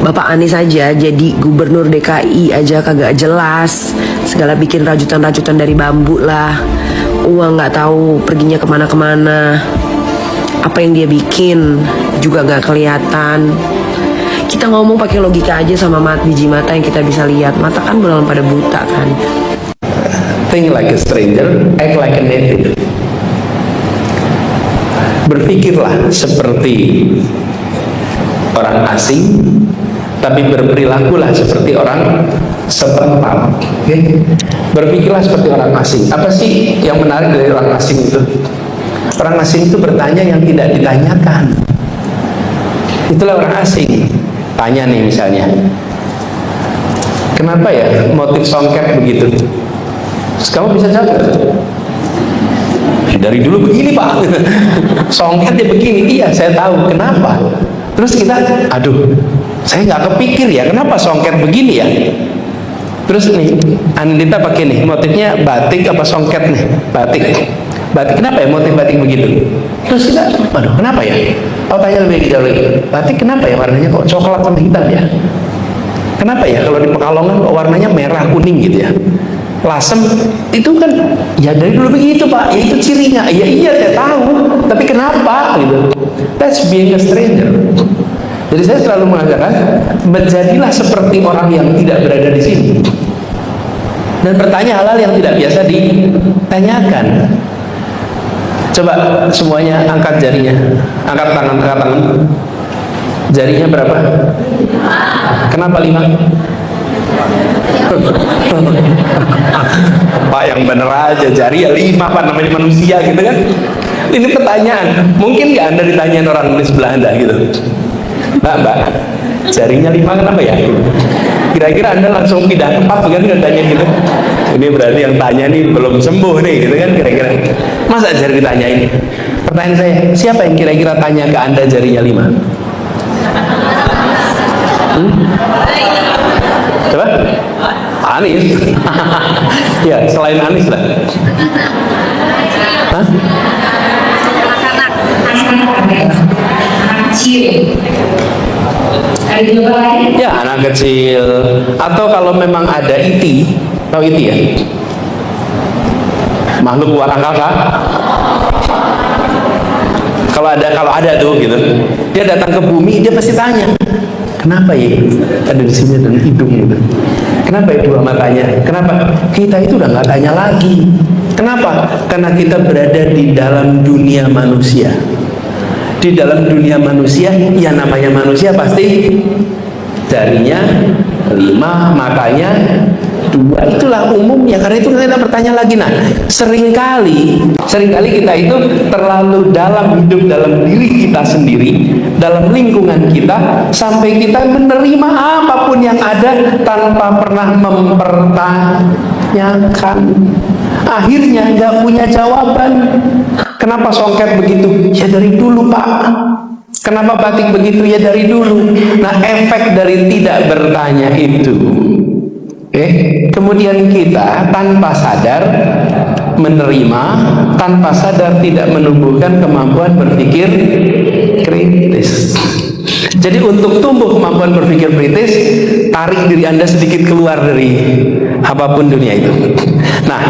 Bapak Anies aja jadi gubernur DKI aja kagak jelas, segala bikin rajutan-rajutan dari bambu lah, uang nggak tahu perginya kemana-kemana, apa yang dia bikin juga nggak kelihatan. Kita ngomong pakai logika aja sama biji mata yang kita bisa lihat, mata kan belum pada buta kan. Think like a stranger, act like a native. Berpikirlah seperti orang asing, tapi berperilakulah seperti orang setempat. Okay? Berpikirlah seperti orang asing. Apa sih yang menarik dari orang asing itu? Orang asing itu bertanya yang tidak ditanyakan. Itulah orang asing. Tanya nih misalnya, kenapa ya motif songket begitu? Terus kamu bisa jawab, dari dulu begini pak. Songket ya begini. Iya saya tahu kenapa. Terus kita, aduh saya nggak kepikir ya kenapa songket begini ya. Terus nih Anindita pakai nih motifnya batik apa songket nih? Batik kenapa ya motif batik begitu? Terus kita, aduh kenapa ya? Oh tanya lebih jauh lagi, batik kenapa ya warnanya kok coklat sama hitam ya? Kenapa ya kalau di Pekalongan kok warnanya merah kuning gitu ya? Lasem itu kan ya dari dulu begitu pak, ya itu cirinya. Ya iya saya tahu, tapi kenapa gitu? That's being a stranger. Jadi saya selalu mengatakan menjadilah seperti orang yang tidak berada di sini dan bertanya hal-hal yang tidak biasa ditanyakan. Coba semuanya angkat jarinya, angkat tangan. Jarinya berapa? Kenapa 5? Pak yang bener aja, jari ya 5 pak, namanya manusia gitu kan. Ini pertanyaan, mungkin nggak Anda ditanyain orang di sebelah Anda gitu, mbak jarinya 5 kenapa ya? Kira-kira Anda langsung pindah tempat kan nggak tanya gitu? Ini berarti yang tanya nih belum sembuh nih gitu kan kira-kira. Masa jari ditanyain? Pertanyaan saya, siapa yang kira-kira tanya ke Anda jarinya 5? Coba? Anies. Ya, selain Anies lah. Hah? Ya, anak kecil. Atau kalau memang ada iti, tahu iti ya? Makhluk luar angkasa. Kalau ada tuh gitu, dia datang ke bumi, dia pasti tanya, kenapa ya ada di sini dan hidung gitu? Kenapa ya dua matanya? Kenapa? Kita itu udah nggak tanya lagi. Kenapa? Karena kita berada di dalam dunia manusia. Di dalam dunia manusia, ya namanya manusia pasti jarinya 5, matanya 2. Itulah umumnya. Karena itu kita bertanya lagi. Nah, seringkali kita itu terlalu dalam hidup dalam diri kita sendiri, dalam lingkungan kita, sampai kita menerima apapun yang ada tanpa pernah mempertanyakan. Akhirnya nggak punya jawaban. Kenapa songket begitu? Ya dari dulu pak. Kenapa batik begitu? Ya dari dulu. Nah, efek dari tidak bertanya itu, kemudian kita tanpa sadar menerima, tanpa sadar tidak menumbuhkan kemampuan berpikir kritis. Jadi untuk tumbuh kemampuan berpikir kritis, tarik diri Anda sedikit keluar dari apapun dunia itu. Nah,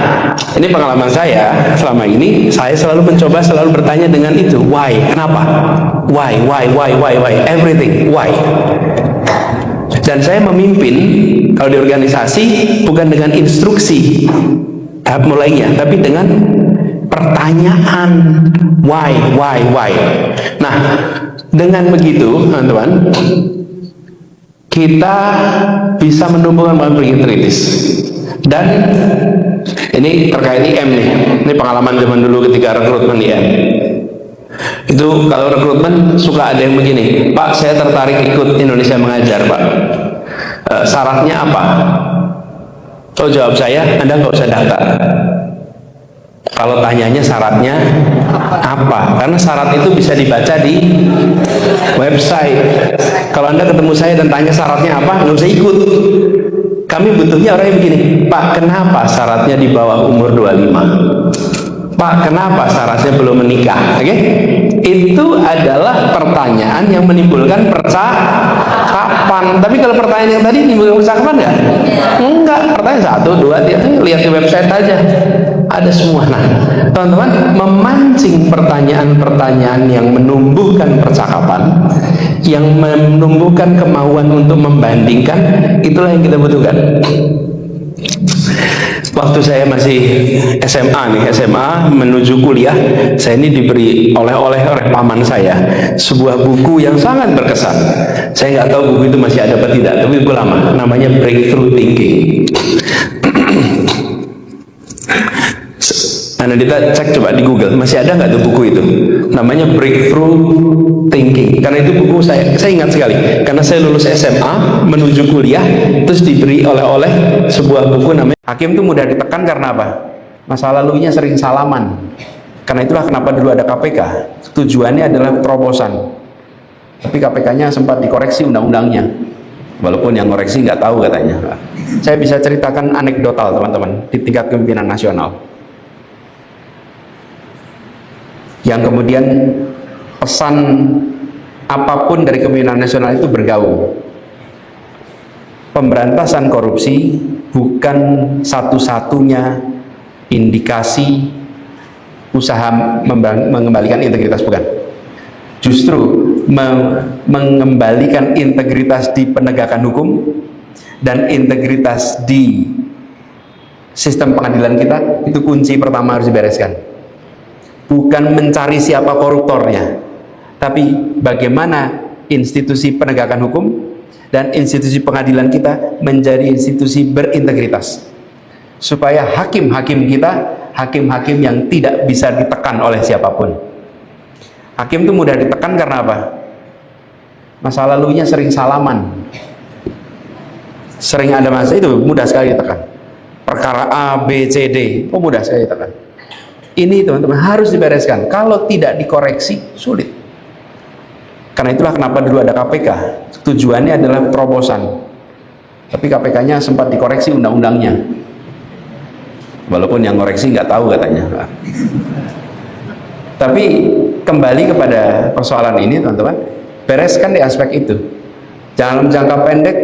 ini pengalaman saya selama ini. Saya selalu mencoba selalu bertanya dengan itu, why? Kenapa? Why? Everything, why? Dan saya memimpin kalau di organisasi bukan dengan instruksi tahap mulainya, tapi dengan pertanyaan why. Nah, dengan begitu teman-teman, kita bisa menumbuhkan kemampuan berpikir kritis. Dan ini terkait IM nih, ini pengalaman zaman dulu ketika rekrutmen IM. Itu kalau rekrutmen suka ada yang begini, Pak saya tertarik ikut Indonesia Mengajar Pak, syaratnya apa? Oh jawab saya, Anda nggak usah daftar. Kalau tanyanya syaratnya apa? Karena syarat itu bisa dibaca di website. Kalau Anda ketemu saya dan tanya syaratnya apa, nggak usah ikut. Kami butuhnya orang yang begini, Pak kenapa syaratnya di bawah umur 25? Pak kenapa syaratnya belum menikah? Oke? Itu adalah pertanyaan yang menimbulkan percakapan. orang. Tapi kalau pertanyaan yang tadi menimbulkan percakapan nggak? Enggak. Pertanyaan 1, 2, 3, lihat di website aja, ada semua. Nah, teman-teman, memancing pertanyaan-pertanyaan yang menumbuhkan percakapan, yang menumbuhkan kemauan untuk membandingkan, itulah yang kita butuhkan. Waktu saya masih SMA menuju kuliah, saya ini diberi oleh-oleh oleh paman saya sebuah buku yang sangat berkesan. Saya nggak tahu buku itu masih ada atau tidak, tapi buku lama, namanya Breakthrough Thinking. Anandita cek coba di Google, masih ada nggak tuh buku itu? Namanya Breakthrough Thinking. Karena itu buku saya ingat sekali. Karena saya lulus SMA menuju kuliah, terus diberi oleh-oleh sebuah buku namanya. Hakim itu mudah ditekan karena apa? Masa lalunya sering salaman. Karena itulah kenapa dulu ada KPK. Tujuannya adalah terobosan. Tapi KPK-nya sempat dikoreksi undang-undangnya. Walaupun yang koreksi nggak tahu katanya. Saya bisa ceritakan anekdotal teman-teman di tingkat kepemimpinan nasional. Yang kemudian pesan apapun dari kepemimpinan nasional itu bergaung. Pemberantasan korupsi bukan satu-satunya indikasi usaha mengembalikan integritas, bukan. Justru mengembalikan integritas di penegakan hukum dan integritas di sistem pengadilan kita, itu kunci pertama harus dibereskan. Bukan mencari siapa koruptornya, tapi bagaimana institusi penegakan hukum dan institusi pengadilan kita menjadi institusi berintegritas, supaya hakim-hakim kita hakim-hakim yang tidak bisa ditekan oleh siapapun. Hakim itu mudah ditekan karena apa? Masa lalunya sering salaman, sering ada masa, itu mudah sekali ditekan. Perkara A, B, C, D, mudah sekali ditekan. Ini teman-teman harus dibereskan. Kalau tidak dikoreksi, sulit. Karena itulah kenapa dulu ada KPK. Tujuannya adalah terobosan. Tapi KPK-nya sempat dikoreksi undang-undangnya. Walaupun yang koreksi nggak tahu katanya. Tapi kembali kepada persoalan ini teman-teman, bereskan di aspek itu. Dalam jangka pendek,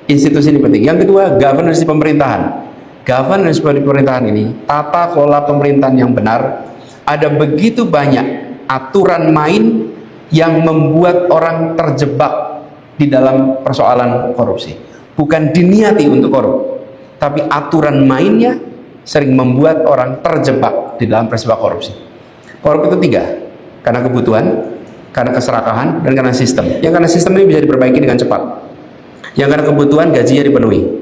institusi ini penting. Yang kedua, governance di pemerintahan. Governance di pemerintahan ini, tata kelola pemerintahan yang benar, ada begitu banyak aturan main yang membuat orang terjebak di dalam persoalan korupsi. Bukan diniati untuk korup, tapi aturan mainnya sering membuat orang terjebak di dalam peristiwa korupsi. Korup itu 3, karena kebutuhan, karena keserakahan, dan karena sistem. Yang karena sistem ini bisa diperbaiki dengan cepat. Yang karena kebutuhan, gajinya dipenuhi.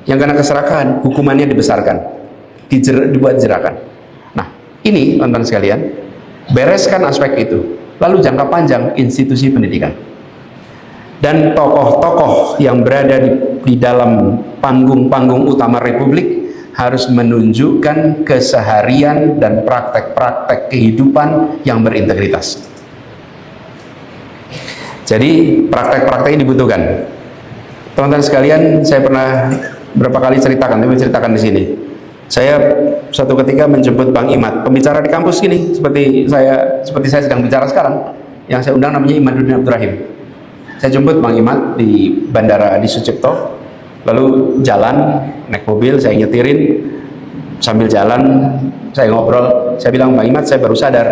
Yang karena keserakahan, hukumannya dibesarkan, dibuat jerakan. Nah, ini teman-teman sekalian, bereskan aspek itu. Lalu jangka panjang, institusi pendidikan. Dan tokoh-tokoh yang berada di dalam panggung-panggung utama Republik harus menunjukkan keseharian dan praktek-praktek kehidupan yang berintegritas. Jadi praktek-praktek ini dibutuhkan. Teman-teman sekalian, saya pernah berapa kali ceritakan, tapi ceritakan di sini. Saya suatu ketika menjemput Bang Imad, pembicara di kampus gini, seperti saya sedang bicara sekarang. Yang saya undang namanya Imaduddin Abdurrahim. Saya jemput Bang Imad di bandara di Sucipto, lalu jalan naik mobil, saya nyetirin, sambil jalan saya ngobrol, saya bilang, Bang Imad, saya baru sadar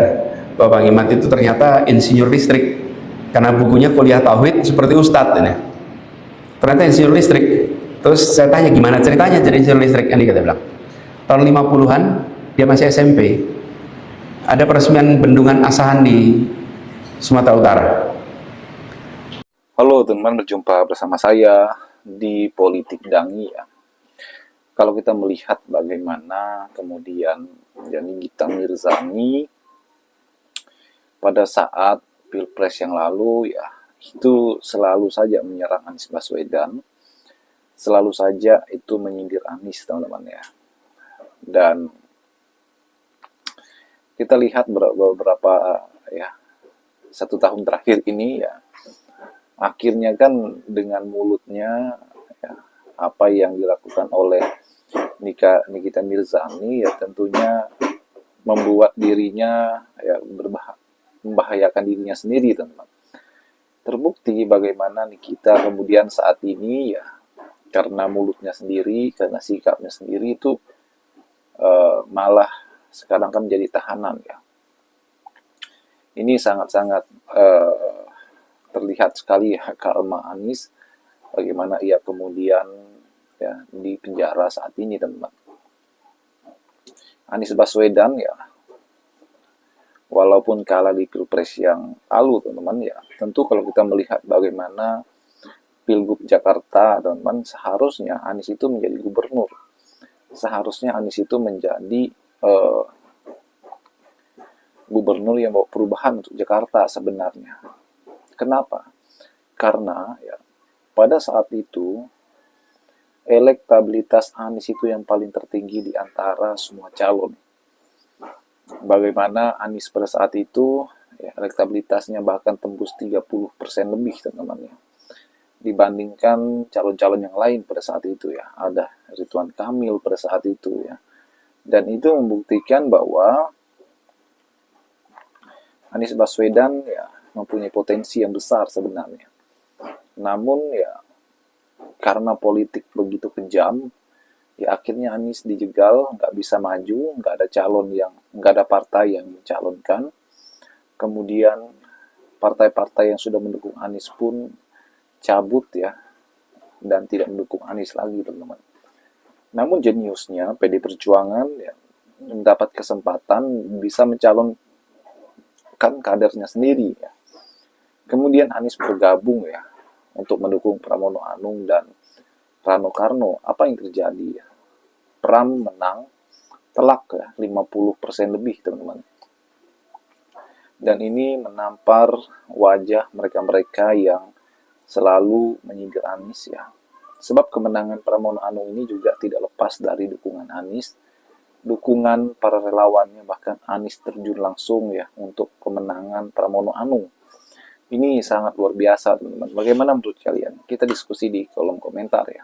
bahwa Bang Imad itu ternyata insinyur listrik, karena bukunya kuliah tauhid seperti Ustadz ini. Ternyata insinyur listrik. Terus saya tanya, gimana ceritanya jadi insinyur listrik? Ini kata bilang, tahun 50-an dia masih SMP, ada peresmian bendungan Asahan di Sumatera Utara. Halo teman-teman, berjumpa bersama saya di Politik Dangi ya. Kalau kita melihat bagaimana kemudian Nikita Mirzani pada saat Pilpres yang lalu ya, itu selalu saja menyerang Anies Baswedan, selalu saja itu menyindir Anies teman-teman ya. Dan kita lihat beberapa ya, 1 tahun terakhir ini ya, akhirnya kan dengan mulutnya ya, apa yang dilakukan oleh Nikita Mirzani ya tentunya membuat dirinya ya membahayakan dirinya sendiri teman-teman. terbukti bagaimana Nikita kemudian saat ini ya, karena mulutnya sendiri, karena sikapnya sendiri itu malah sekarang kan jadi tahanan ya. Ini sangat-sangat terlihat sekali ya karma Anies, bagaimana ia kemudian ya di penjara saat ini, teman-teman. Anies Baswedan ya, walaupun kalah di pilpres yang lalu, teman-teman ya, tentu kalau kita melihat bagaimana Pilgub Jakarta, teman-teman, seharusnya Anies itu menjadi gubernur. Seharusnya Anies itu menjadi gubernur yang bawa perubahan untuk Jakarta sebenarnya. Kenapa? Karena ya, pada saat itu elektabilitas Anies itu yang paling tertinggi di antara semua calon. Bagaimana Anies pada saat itu ya, elektabilitasnya bahkan tembus 30% lebih, teman-teman ya, dibandingkan calon-calon yang lain pada saat itu ya. Ada Ridwan Kamil pada saat itu ya, dan itu membuktikan bahwa Anies Baswedan ya mempunyai potensi yang besar sebenarnya. Namun ya karena politik begitu kejam, ya akhirnya Anies dijegal, nggak bisa maju, nggak ada calon yang, nggak ada partai yang mencalonkan. Kemudian partai-partai yang sudah mendukung Anies pun cabut ya, dan tidak mendukung Anies lagi, teman-teman. Namun jeniusnya PD Perjuangan ya, mendapat kesempatan bisa mencalonkan kadernya sendiri ya. Kemudian Anies bergabung ya untuk mendukung Pramono Anung dan Rano Karno. Apa yang terjadi ya? Pram menang telak ya, 50% lebih, teman-teman. Dan ini menampar wajah mereka-mereka yang selalu menyindir Anies ya. Sebab kemenangan Pramono Anung ini juga tidak lepas dari dukungan Anies, dukungan para relawannya, bahkan Anies terjun langsung ya untuk kemenangan Pramono Anung. Ini sangat luar biasa, teman-teman. Bagaimana menurut kalian? Kita diskusi di kolom komentar ya.